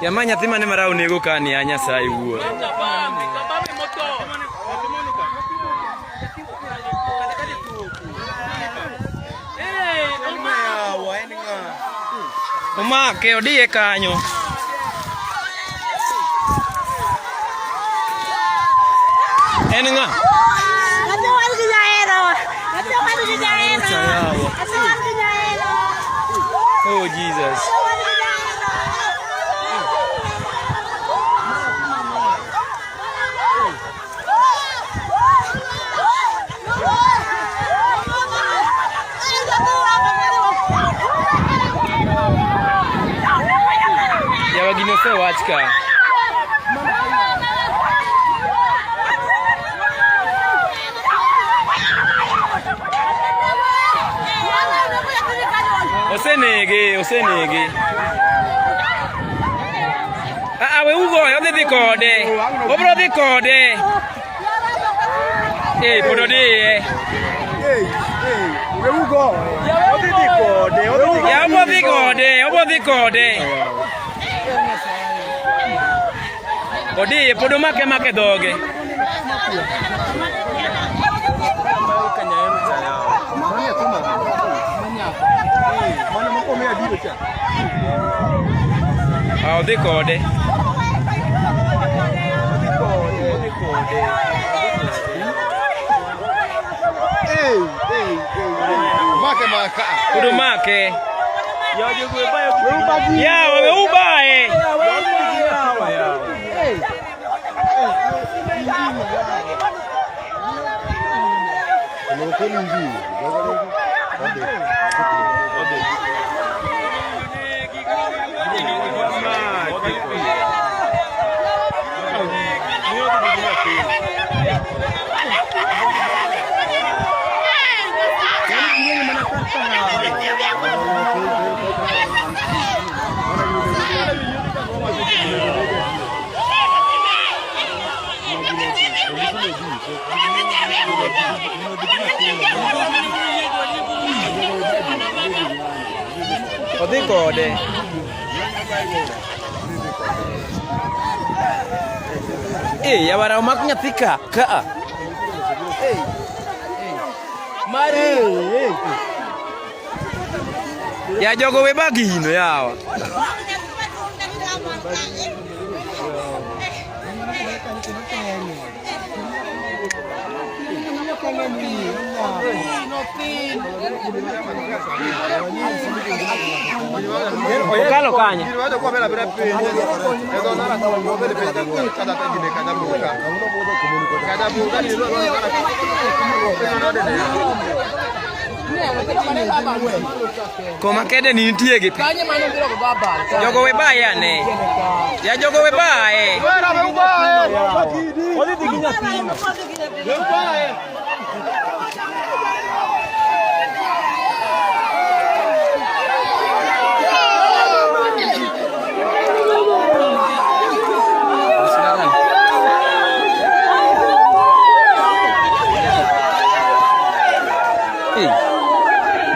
Yama nyathi mane mara onego kani a Nyasaye wuo. Omake odiye kanyo. En ng'a? Oh Jesus. Ya begini sewach ka. Osenege. We ugo, odhi dhi kode. Obro dhi kode. Pod odiye. We ugo. Odhi dhi kode. Obro dhi kode. Odiye, pod omake dhoge. Odhi kode. Kudu make. Yawa we ubaye. Odhi kode. Yawara omak nyathi ka. Mari. Ya jogo we bagino yawa. Okalo kanye. Koma kede ni nitie gi pi. Jogo we baye ane. Ya jogo we baye. Odhi dhi gi nyathino.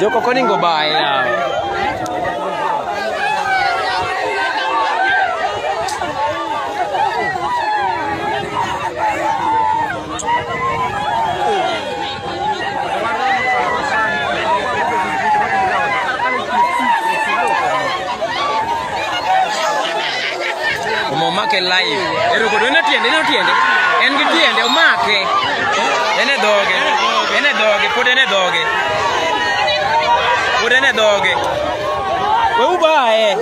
Joko koningo baye yawa. Omake live. Erokodo ne tiende. En gi tiende omake. Ene dhoge. Pod ene dhoge. We ubaye.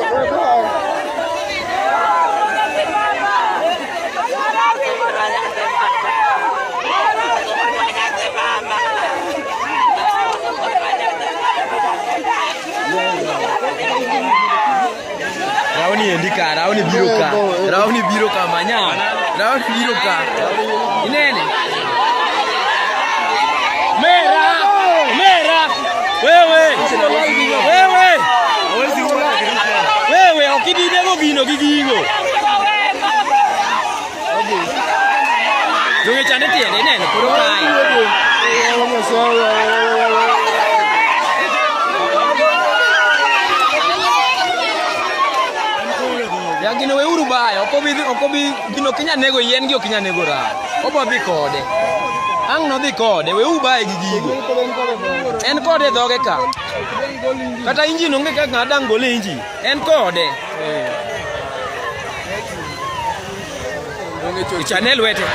Rauni endika, rauni biro ka manya. Rauni biro ka. Inene. Mera. Wewe okididego gino gi gigo. Donge chane tiende nene koro kae. gino weuru bayo, okobi gino kinya nego yien gi okinya nego ra. Obo dhi kode. Ang' no dhi kode, weuru baye gi gigo. En kode dhoge ka. Kata injin onge kaka ng'adang gole injin. En kode. Channel wete.